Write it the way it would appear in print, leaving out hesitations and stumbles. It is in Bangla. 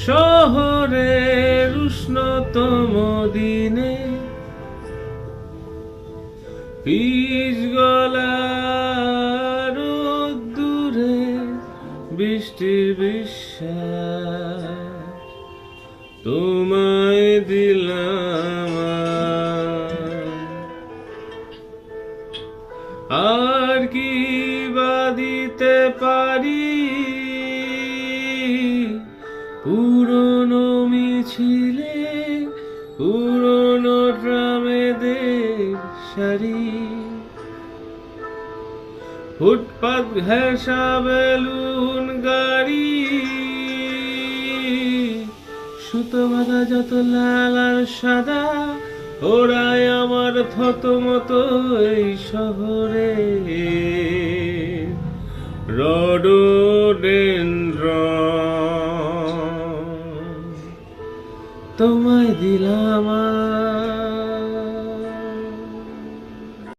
শহরের উষ্ণতম দিনে পিচ গলা রোদ্দুরে বৃষ্টির বিশ্বাস তোমায় দিলাম আর কি বা দিতে পারি পুরনো মিছিলে পুরনো ট্রামেদের সারি ফুটপাত ঘেঁষা বেলুন গাড়ি সুতো বাঁধা যত লাল আর সাদা ওরাই আমার থতমত এই শহরে রডোডেনড্রন তোমায় দিলাম